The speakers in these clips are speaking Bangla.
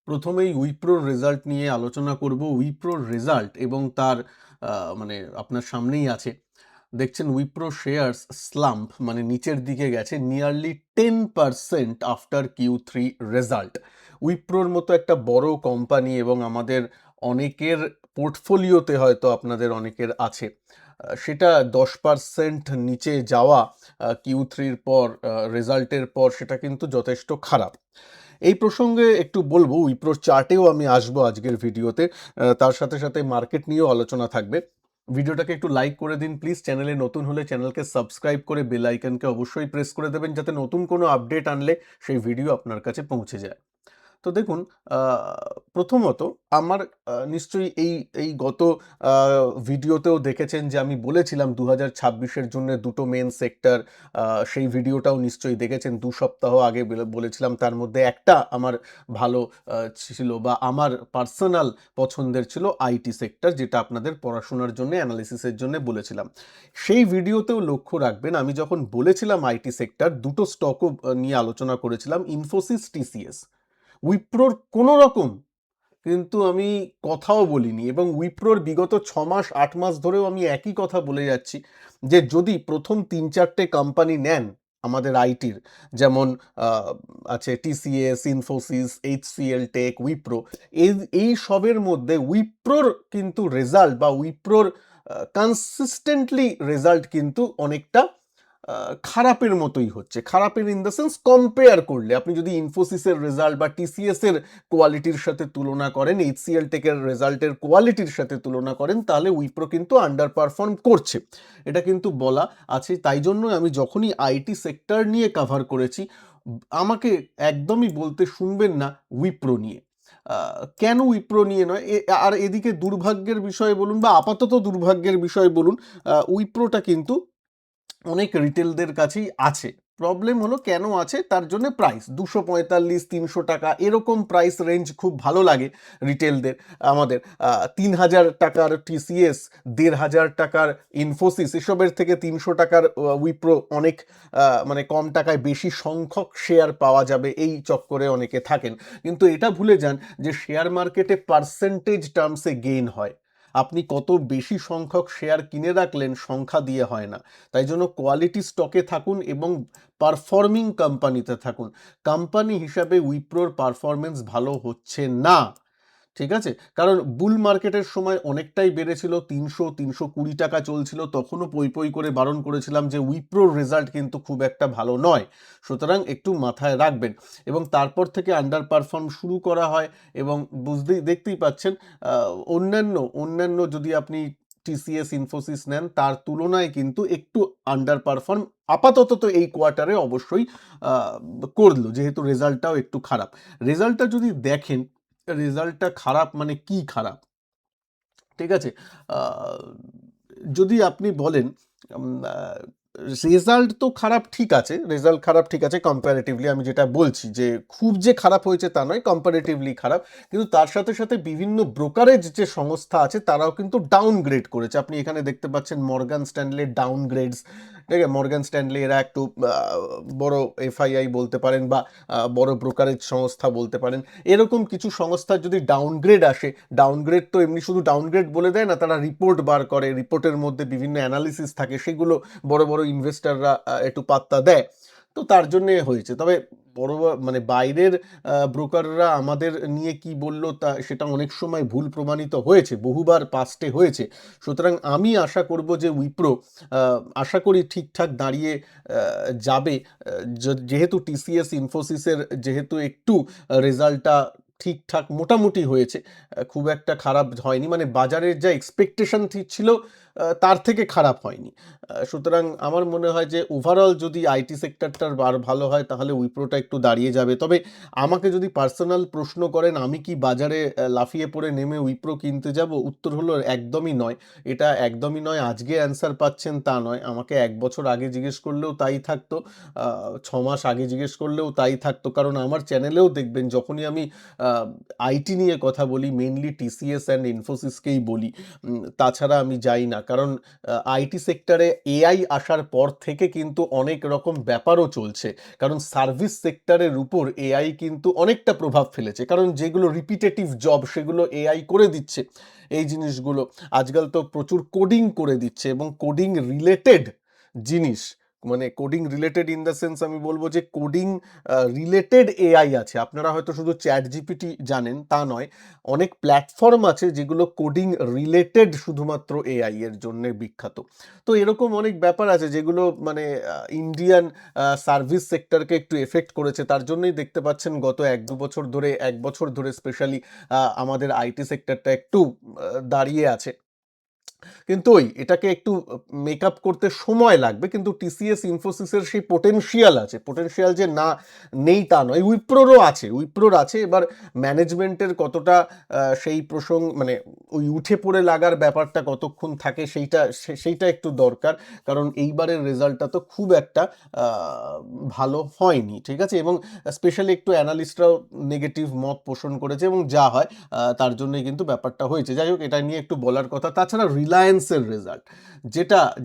প্রথমেই উইপ্রোর রেজাল্ট নিয়ে আলোচনা করব। উইপ্রোর রেজাল্ট এবং তার মানে আপনার সামনেই আছে। দেখছেন উইপ্রো শেয়ার্স স্লাম্প মানে নিচের দিকে গেছে নিয়ারলি 10% আফটার Q3 রেজাল্ট। উইপ্রোর মতো একটা বড় কোম্পানি এবং আমাদের অনেকের পোর্টফোলিওতে হয়তো আপনাদের অনেকের আছে, সেটা 10% নিচে যাওয়া Q3-র পর, রেজাল্টের পর, সেটা কিন্তু যথেষ্ট খারাপ। এই প্রসঙ্গে একটু বলবো, উইপ্রোর চার্টেও আমি আসবো আজকের ভিডিওতে। তার সাথে সাথে মার্কেট নিয়েও আলোচনা থাকবে। ভিডিওটাকে একটু লাইক করে দিন প্লিজ। চ্যানেলে নতুন হলে চ্যানেলকে সাবস্ক্রাইব করে বেল আইকনকে অবশ্যই প্রেস করে দেবেন, যাতে নতুন কোনো আপডেট আনলে সেই ভিডিও আপনার কাছে পৌঁছে যায়। তো দেখুন, প্রথমত আমার নিশ্চয়ই এই গত ভিডিওতেও দেখেছেন যে আমি বলেছিলাম 2026-এর জন্য দুটো মেন সেক্টর। সেই ভিডিওটাও নিশ্চয়ই দেখেছেন। 2 সপ্তাহ আগে বলেছিলাম, তার মধ্যে একটা আমার ভালো ছিল বা আমার পার্সোনাল পছন্দের ছিল আইটি সেক্টর, যেটা আপনাদের পড়াশোনার জন্য অ্যানালিসিসের জন্য বলেছিলাম। সেই ভিডিওতেও লক্ষ্য রাখবেন, আমি যখন বলেছিলাম আইটি সেক্টর, দুটো স্টকও নিয়ে আলোচনা করেছিলাম, ইনফোসিস, টিসিএস। উইপ্রোর কোনো রকম কিন্তু আমি কথাও বলিনি, এবং উইপ্রোর বিগত 6 মাস 8 মাস ধরেও আমি একই কথা বলে যাচ্ছি যে যদি প্রথম 3-4টে কোম্পানি নেন আমাদের আইটির, যেমন আছে টিসিএস, ইনফোসিস, এইচসিএল টেক, উইপ্রো, এই এই সবের মধ্যে উইপ্রোর কিন্তু রেজাল্ট বা উইপ্রোর কনসিস্টেন্টলি রেজাল্ট কিন্তু অনেকটা খারাপের মতোই হচ্ছে। খারাপের ইন দ্য সেন্স, কম্পেয়ার করলে আপনি যদি ইনফোসিসের রেজাল্ট বা টিসিএস এর কোয়ালিটির সাথে তুলনা করেন, এইচসিএল টেকের রেজাল্টের কোয়ালিটির সাথে তুলনা করেন, তাহলে উইপ্রো কিন্তু আন্ডার পারফর্ম করছে, এটা কিন্তু বলা আছে। তাই জন্য আমি যখনই আইটি সেক্টর নিয়ে কভার করেছি, আমাকে একদমই বলতে শুনবেন না উইপ্রো নিয়ে। কেন উইপ্রো নিয়ে নয়, আর এদিকে দুর্ভাগ্যের বিষয় বলুন বা আপাতত দুর্ভাগ্যের বিষয় বলুন, উইপ্রোটা কিন্তু অনেক রিটেলদের কাছেই আছে। প্রবলেম হলো কেন আছে, তার জন্য প্রাইস 245-300 টাকা এরকম প্রাইস রেঞ্জ খুব ভালো লাগে রিটেলদের। আমাদের 3000 টাকার টিসিএস, 1500 টাকার ইনফোসিস, এসবের থেকে 300 টাকার উইপ্রো অনেক মানে কম টাকায় বেশি সংখ্যক শেয়ার পাওয়া যাবে, এই চক্করে অনেকে থাকেন। কিন্তু এটা ভুলে যান যে শেয়ার মার্কেটে পার্সেন্টেজ টার্মসে গেইন হয়। আপনি কত বেশি সংখ্যক শেয়ার কিনে রাখলেন সংখ্যা দিয়ে হয় না। তাই জন্য কোয়ালিটি স্টকে থাকুন এবং পারফর্মিং কোম্পানিতে থাকুন। কোম্পানি হিসাবে উইপ্রোর পারফরমেন্স ভালো হচ্ছে না, ঠিক আছে? কারণ বুল মার্কেটের সময় অনেকটাই বেড়েছিল, 300-320 টাকা চলছিল, তখনও পই পই করে বারণ করেছিলাম যে উইপ্রোর রেজাল্ট কিন্তু খুব একটা ভালো নয়, সুতরাং একটু মাথায় রাখবেন। এবং তারপর থেকে আন্ডার পারফর্ম শুরু করা হয়, এবং দেখতেই পাচ্ছেন অন্যান্য অন্যান্য যদি আপনি টিসিএস, ইনফোসিস নেন, তার তুলনায় কিন্তু একটু আন্ডার পারফর্ম আপাতত তো এই কোয়ার্টারে অবশ্যই করলো, যেহেতু রেজাল্টটাও একটু খারাপ। রেজাল্টটা যদি দেখেন, রেজাল্টটা খারাপ মানে কি খারাপ, ঠিক আছে? আহ, যদি আপনি বলেন রেজাল্ট তো খারাপ, ঠিক আছে, রেজাল্ট খারাপ, ঠিক আছে, কম্পারেটিভলি আমি যেটা বলছি যে খুব যে খারাপ হয়েছে তা নয়, কম্পারেটিভলি খারাপ। কিন্তু তার সাথে সাথে বিভিন্ন ব্রোকারেজ যে সংস্থা আছে তারাও কিন্তু ডাউনগ্রেড করেছে। আপনি এখানে দেখতে পাচ্ছেন মর্গান স্ট্যানলে ডাউনগ্রেডস, ঠিক আছে? মর্গান স্ট্যানলে এরা একটু বড় এফআইআই বলতে পারেন বা বড় ব্রোকারেজ সংস্থা বলতে পারেন। এরকম কিছু সংস্থার যদি ডাউনগ্রেড আসে, ডাউনগ্রেড তো এমনি শুধু ডাউনগ্রেড বলে দেয় না, তারা রিপোর্ট বার করে, রিপোর্টের মধ্যে বিভিন্ন অ্যানালিসিস থাকে, সেগুলো বড় বড় ইনভেস্টররা একটু পাত্তা দেয়, তো তার জন্যে হয়েছে। তবে মানে বাইরের ব্রোকাররা আমাদের নিয়ে কি বলল, তা সেটা অনেক সময় ভুল প্রমাণিত হয়েছে, বহুবার পাস্টে হয়েছে। সুতরাং আমি আশা করব যে উইপ্রো, আশা করি ঠিকঠাক দাঁড়িয়ে যাবে। যেহেতু টিসিএস, ইনফোসিসের যেহেতু একটু রেজাল্টটা ঠিকঠাক মোটামুটি হয়েছে, খুব একটা খারাপ হয়নি, মানে বাজারের যা এক্সপেকটেশন ছিল তার থেকে খারাপ হয়নি। সুতরাং আমার মনে হয় যে ওভারঅল যদি আইটি সেক্টরটার ভালো হয়, তাহলে উইপ্রোটা একটু দাঁড়িয়ে যাবে। তবে আমাকে যদি পার্সোনাল প্রশ্ন করেন, আমি কি বাজারে লাফিয়ে পড়ে নেমে উইপ্রো কিনতে যাব, উত্তর হলো একদমই নয়। এটা একদমই নয়। আজকে অ্যান্সার পাচ্ছেন তা নয়, আমাকে 1 বছর আগে জিজ্ঞেস করলেও তাই থাকতো, 6 মাস আগে জিজ্ঞেস করলেও তাই থাকতো। কারণ আমার চ্যানেলেও দেখবেন যখনই আমি আইটি নিয়ে কথা বলি, মেনলি টিসিএস অ্যান্ড ইনফোসিসকেই বলি, তাছাড়া আমি যাই না। কারণ আইটি সেক্টরে এআই আসার পর থেকে কিন্তু অনেক রকম ব্যাপারও চলছে, কারণ সার্ভিস সেক্টরের উপর এআই কিন্তু অনেকটা প্রভাব ফেলেছে, কারণ যেগুলো রিপিটেটিভ জব সেগুলো এআই করে দিচ্ছে। এই জিনিসগুলো আজকাল তো প্রচুর কোডিং করে দিচ্ছে, এবং কোডিং রিলেটেড জিনিস, মানে coding related in the sense আমি বলবো যে কোডিং রিলেটেড এআই আছে। আপনারা হয়তো শুধু চ্যাট জিপিটি জানেন তা নয়, অনেক প্ল্যাটফর্ম আছে যেগুলো কোডিং রিলেটেড শুধুমাত্র এআই এর জন্য বিখ্যাত। তো এরকম অনেক ব্যাপার আছে যেগুলো মানে ইন্ডিয়ান সার্ভিস সেক্টরকে একটু এফেক্ট করেছে। তার জন্যই দেখতে পাচ্ছেন গত 1-2 বছর ধরে, 1 বছর ধরে স্পেশালি আমাদের আইটি সেক্টরটা একটু দাঁড়িয়ে আছে। কিন্তু এটাকে একটু মেকআপ করতে সময় লাগবে, কিন্তু টিসিএস ইনফোসিসের সেই পোটেনশিয়াল আছে, পোটেনশিয়াল যে না নেই তা নয়, উইপ্রোরও আছে, উইপ্রোর আছে। এবার ম্যানেজমেন্টের কতটা সেই প্রসঙ্গ মানে ওই উঠে পড়ে লাগার ব্যাপারটা কতক্ষণ থাকে সেইটা একটু দরকার, কারণ এইবারের রেজাল্টটা তো খুব একটা ভালো হয়নি, ঠিক আছে। এবং স্পেশালি একটু অ্যানালিস্টরাও নেগেটিভ মত পোষণ করেছে, এবং যা হয় তার জন্যই কিন্তু ব্যাপারটা হয়েছে। যাই হোক, এটা নিয়ে একটু বলার কথা। তাছাড়া রিলায়েন্সের রেজাল্ট,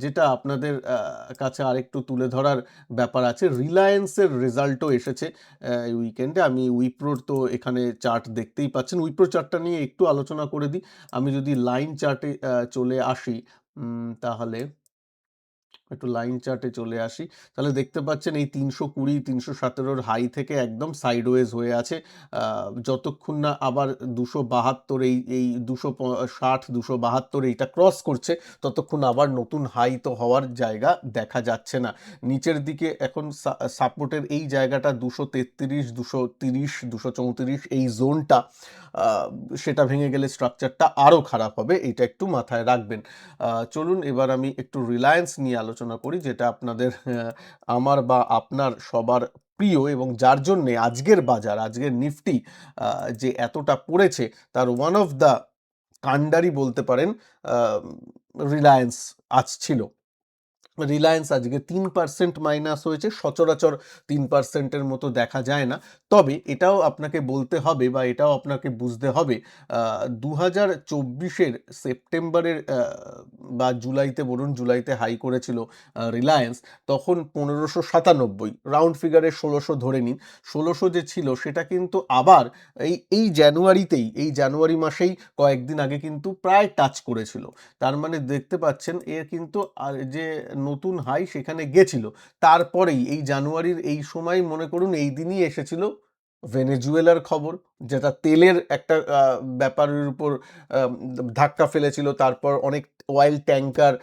যেটা আপনাদের কাছে আরেকটু তুলে ধরার ব্যাপার আছে, রিলায়েন্সের রেজাল্টও এসেছে এই উইকেন্ডে। আমি উইপ্রোর তো এখানে চার্ট দেখতেই পাচ্ছেন, উইপ্রো চার্টটা নিয়ে একটু আলোচনা করে দিই। আমি যদি লাইন চার্টে চলে আসি, তাহলে একটু লাইন চার্টে চলে আসি, তাহলে দেখতে পাচ্ছেন এই 320 317 হাই থেকে একদম সাইডওয়েজ হয়ে আছে। যতক্ষণ না আবার 272 এই 260 272 এইটা ক্রস করছে, ততক্ষণ আবার নতুন হাই তো হওয়ার জায়গা দেখা যাচ্ছে না। নিচের দিকে এখন সাপোর্টের এই জায়গাটা 233 230 234 এই জোনটা, সেটা ভেঙে গেলে স্ট্রাকচারটা আরও খারাপ হবে, এটা একটু মাথায় রাখবেন। চলুন এবার আমি একটু রিলায়েন্স নিয়ে আলোচনা করি, যেটা আপনাদের আমার বা আপনার সবার প্রিয়, এবং যার জন্যে আজকের বাজার, আজকের নিফটি যে এতটা পড়েছে, তার ওয়ান অফ দ্য কাণ্ডারি বলতে পারেন রিলায়েন্স আজ ছিল। রিলায়েন্স আজকে 3% মাইনাস হয়েছে, সচরাচর 3%-এর মতো দেখা যায় না। তবে এটাও আপনাকে বলতে হবে বা এটাও আপনাকে বুঝতে হবে, 2024-এর সেপ্টেম্বরের বা জুলাইতে বলুন, জুলাইতে হাই করেছিল রিলায়েন্স, তখন 1597, রাউন্ড ফিগারে 1600 ধরে নিন। 1600 যে ছিল সেটা কিন্তু আবার এই জানুয়ারিতেই, এই জানুয়ারি মাসেই কয়েকদিন আগে কিন্তু প্রায় টাচ করেছিল। তার মানে দেখতে পাচ্ছেন এর কিন্তু যে নতুন হাই সেখানে গেছিল। তারপরেই এই জানুয়ারির এই সময় মনে করুন এই দিনই এসেছিল ভেনেজুয়েলার খবর, যেটা তেলের একটা ব্যাপারের উপর ধাক্কা ফেলেছিল। তারপর অনেক অয়েল ট্যাঙ্কার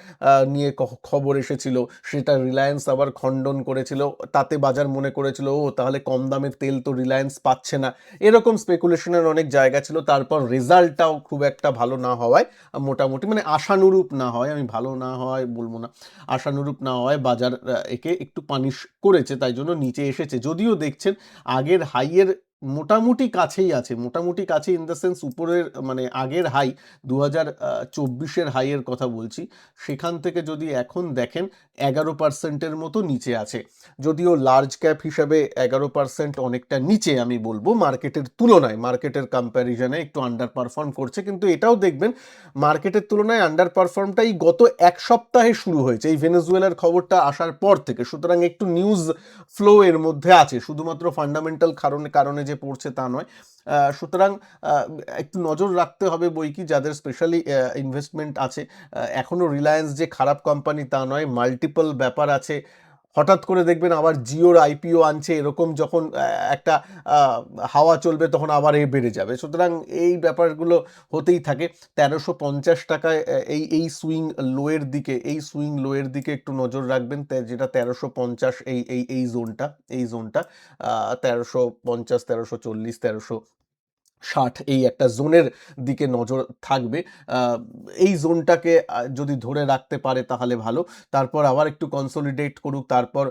নিয়ে খবর এসেছিল, সেটা রিলায়েন্স আবার খণ্ডন করেছিল। তাতে বাজার মনে করেছিল ও তাহলে কম দামের তেল তো রিলায়েন্স পাচ্ছে না, এরকম স্পেকুলেশনের অনেক জায়গা ছিল। তারপর রেজাল্টটাও খুব একটা ভালো না হওয়ায়, মোটামুটি মানে আশানুরূপ না হয়, আমি ভালো না হয় বলবো না, আশানুরূপ না হয় বাজার একে একটু পানিশ করেছে, তাই জন্য নিচে এসেছে। যদিও দেখছেন আগের হাইয়ের মোটামুটি কাছেই আছে, মোটামুটি কাছে ইন দ্য সেন্স উপরের মানে আগের হাই 2024-এর হাইয়ের কথা বলছি, সেখান থেকে যদি এখন দেখেন 11%-এর মতো নিচে আছে। যদিও লার্জ ক্যাপ হিসাবে 11% অনেকটা নিচে আমি বলবো, মার্কেটের তুলনায়, মার্কেটের কম্প্যারিজনে একটু আন্ডার পারফর্ম করছে। কিন্তু এটাও দেখবেন মার্কেটের তুলনায় আন্ডার পারফর্মটাই গত এক সপ্তাহে শুরু হয়েছে, এই ভেনেজুয়েলার খবরটা আসার পর থেকে। সুতরাং একটু নিউজ ফ্লো এর মধ্যে আছে, শুধুমাত্র ফান্ডামেন্টাল কারণে যে পড়ছে তা নয়। সুতরাং একটু নজর রাখতে হবে বইকি যাদের স্পেশালি ইনভেস্টমেন্ট আছে। এখনও রিলায়েন্স যে খারাপ কোম্পানি তা নয়, মাল্টিপল ব্যাপার আছে। হঠাৎ করে দেখবেন আবার জিওর আইপিও আনছে, এরকম যখন একটা হাওয়া চলবে তখন আবার বেড়ে যাবে। সুতরাং এই ব্যাপারগুলো হতেই থাকে। 1350 টাকায় এই সুইং লোয়ের দিকে, এই সুইং লোয়ের দিকে একটু নজর রাখবেন, যেটা 1350, এই জোনটা, এই জোনটা 1350 1340 1360 এই একটা জোনের দিকে নজর থাকবে। এই জোনটাকে যদি ধরে রাখতে পারে তাহলে ভালো। তারপর আবার একটু কনসলিডেট করুক, তারপর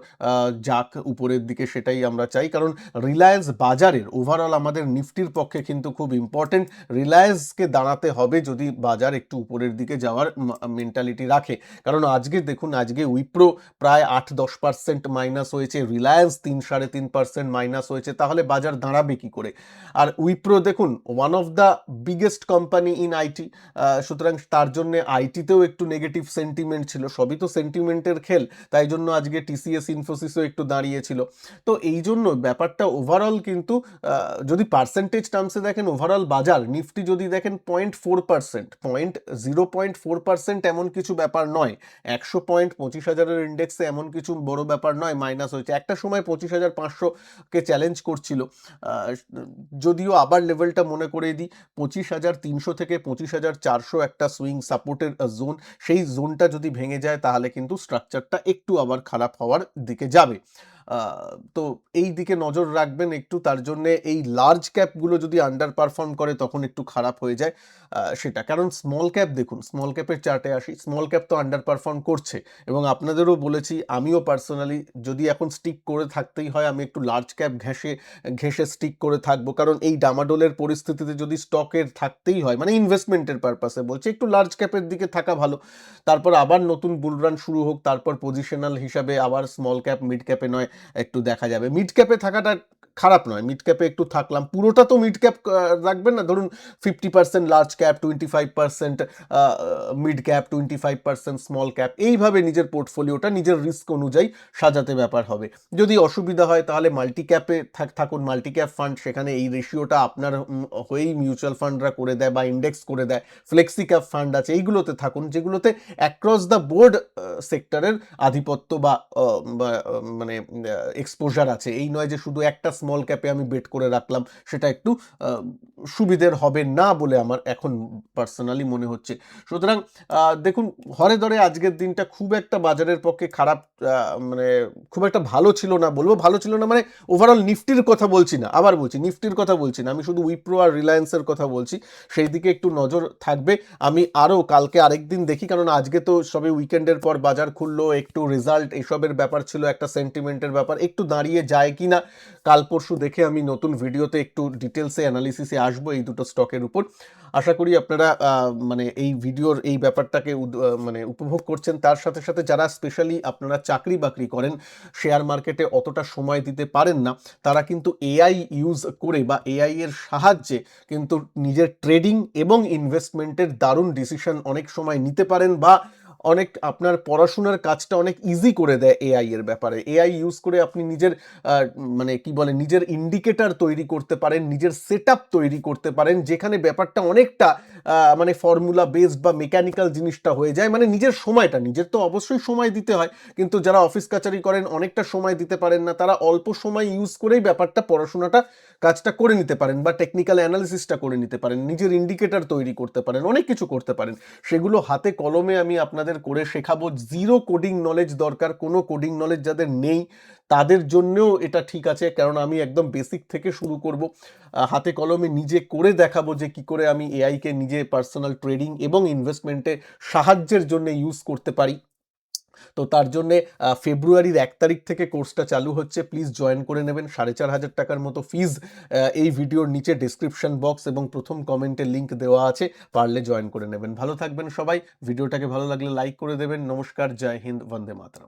যাক উপরের দিকে, সেটাই আমরা চাই। কারণ রিলায়েন্স বাজারের ওভারঅল আমাদের নিফটির পক্ষে কিন্তু খুব ইম্পর্টেন্ট। রিলায়েন্সকে দাঁড়াতে হবে যদি বাজার একটু উপরের দিকে যাওয়ার মেন্টালিটি রাখে। কারণ আজকে দেখুন, আজকে উইপ্রো প্রায় 8-10% মাইনাস হয়েছে, রিলায়েন্স 3-3.5% মাইনাস হয়েছে, তাহলে বাজার দাঁড়াবে কি করে? আর উইপ্রো দেখুন দেখুন one of the biggest company in IT, সুতরাং তার জন্য আইটিতেও একটু নেগেটিভ সেন্টিমেন্ট ছিল, সবই তো সেন্টিমেন্টের খেল, তাই জন্য আজকে টিসিএস ইনফোসিসও একটু দাঁড়িয়েছিল। তো এই জন্য ব্যাপারটা ওভারঅল কিন্তু যদি পার্সেন্টেজ টার্মসে দেখেন ওভারঅল বাজার নিফটি যদি দেখেন 0.4%, 0.4% এমন কিছু ব্যাপার নয়। 100 পয়েন্ট 25,000-এর ইন্ডেক্সে এমন কিছু বড় ব্যাপার নয়, মাইনাস হয়েছে। একটা সময় 25,500-কে চ্যালেঞ্জ করছিল, যদিও আবার লেভেলটা মনে করে দিই, 25,300 থেকে 25,400 একটা সুইং সাপোর্টের জোন, সেই জোনটা যদি ভেঙে যায় তাহলে কিন্তু স্ট্রাকচারটা একটু আবার খারাপ হওয়ার দিকে যাবে। তো এই দিকে নজর রাখবেন একটু, তার জন্য এই লার্জ ক্যাপগুলো যদি আন্ডার পারফর্ম করে তখন একটু খারাপ হয়ে যায় সেটা। কারণ স্মল ক্যাপ দেখুন, স্মল ক্যাপের চার্টে আসি, স্মল ক্যাপ তো আন্ডার পারফর্ম করছে, এবং আপনাদেরও বলেছি, আমিও পার্সোনালি যদি এখন স্টিক করে থাকতেই হয় আমি একটু লার্জ ক্যাপ ঘেঁষে স্টিক করে থাকবো, কারণ এই ডামাডোলের পরিস্থিতিতে যদি স্টকের থাকতেই হয়, মানে ইনভেস্টমেন্টের পারপাসে বলছি, একটু লার্জ ক্যাপের দিকে থাকা ভালো। তারপর আবার নতুন বুলরান শুরু হোক, তারপর পজিশনাল হিসাবে আবার স্মল ক্যাপ মিড ক্যাপে নয় একটু দেখা যাবে। মিড ক্যাপে থাকাটা খারাপ নয়, মিড ক্যাপে একটু থাকলাম, পুরোটা তো মিড ক্যাপ রাখবেন না, ধরুন 50% large cap, 25% mid cap, 25% small cap, এইভাবে নিজের পোর্টফোলিওটা নিজের রিস্ক অনুযায়ী সাজাতে ব্যাপার হবে। যদি অসুবিধা হয় তাহলে মাল্টি ক্যাপে থাকুন, মাল্টি ক্যাপ ফান্ড, সেখানে এই রেশিওটা আপনার হয়েই মিউচুয়াল ফান্ডরা করে দেয় বা ইন্ডেক্স করে দেয়। ফ্লেক্সি ক্যাপ ফান্ড আছে, এইগুলোতে থাকুন যেগুলোতে অ্যাক্রস দ্য বোর্ড সেক্টরের আধিপত্য বা মানে এক্সপোজার আছে। এই নয় যে শুধু একটা স্মল ক্যাপে আমি বেট করে রাখলাম, সেটা একটু সুবিধের হবে না বলে আমার এখন পার্সোনালি মনে হচ্ছে। সুতরাং দেখুন, হরে ধরে আজকের দিনটা খুব একটা বাজারের পক্ষে খারাপ, মানে খুব একটা ভালো ছিল না, বলবো ভালো ছিল না মানে ওভারঅল নিফটির কথা বলছি না, আবার বলছি নিফটির কথা বলছি না, আমি শুধু উইপ্রো আর রিলায়েন্সের কথা বলছি, সেই দিকে একটু নজর থাকবে। আমি আরও কালকে আরেকদিন দেখি, কারণ আজকে তো সবে উইকেন্ডের পর বাজার খুললো, একটু রেজাল্ট এসবের ব্যাপার ছিল, একটা সেন্টিমেন্টের ব্যাপার, একটু দাঁড়িয়ে যায় কি না কাল পরশু দেখে আমি নতুন ভিডিওতে একটু ডিটেলসে অ্যানালিসিসে আসবো এই দুটো স্টকের উপর। আশা করি আপনারা মানে এই ভিডিওর এই ব্যাপারটাকে মানে উপভোগ করছেন। তার সাথে সাথে যারা স্পেশালি আপনারা চাকরি বাকরি করেন, শেয়ার মার্কেটে অতটা সময় দিতে পারেন না, তারা কিন্তু এআই ইউজ করে বা এআই এর সাহায্যে কিন্তু নিজের ট্রেডিং এবং ইনভেস্টমেন্টের দারুণ ডিসিশন অনেক সময় নিতে পারেন, বা অনেক আপনার পড়াশোনার কাজটা অনেক ইজি করে দেয় এআই এর ব্যাপারে। এআই ইউজ করে আপনি নিজের মানে কি বলে, নিজের ইন্ডিকেটর তৈরি করতে পারেন, নিজের সেটআপ তৈরি করতে পারেন, যেখানে ব্যাপারটা অনেকটা মানে ফর্মুলা বেসড বা মেকানিক্যাল জিনিসটা হয়ে যায়। মানে নিজের সময়টা, নিজের তো অবশ্যই সময় দিতে হয়, কিন্তু যারা অফিস কাচারি করেন অনেকটা সময় দিতে পারেন না, তারা অল্প সময় ইউজ করেই ব্যাপারটা পড়াশোনাটা কাজটা করে নিতে পারেন, বা টেকনিক্যাল অ্যানালিসিসটা করে নিতে পারেন, নিজের ইন্ডিকেটর তৈরি করতে পারেন, অনেক কিছু করতে পারেন। সেগুলো হাতে কলমে আমি আপনাদের করে শেখাবো। জিরো কোডিং নলেজ দরকার, কোনো কোডিং নলেজ যাদের নেই তাদের জন্যও এটা ঠিক আছে, কারণ আমি একদম বেসিক থেকে শুরু করব, হাতে কলমে নিজে করে দেখাবো যে কি করে আমি এআইকে নিজে পার্সোনাল ট্রেডিং এবং ইনভেস্টমেন্টে সাহায্যের জন্য ইউজ করতে পারি। তো তার জন্যে ফেব্রুয়ারির 1 তারিখ থেকে কোর্সটা চালু হচ্ছে, প্লিজ জয়েন করে নেবেন। 4,500 টাকার মতো ফিজ, এই ভিডিওর নিচে ডিসক্রিপশন বক্স এবং প্রথম কমেন্টে লিঙ্ক দেওয়া আছে, পারলে জয়েন করে নেবেন। ভালো থাকবেন সবাই, ভিডিওটাকে ভালো লাগলে লাইক করে দেবেন। নমস্কার, জয় হিন্দ, বন্দে মাতরম।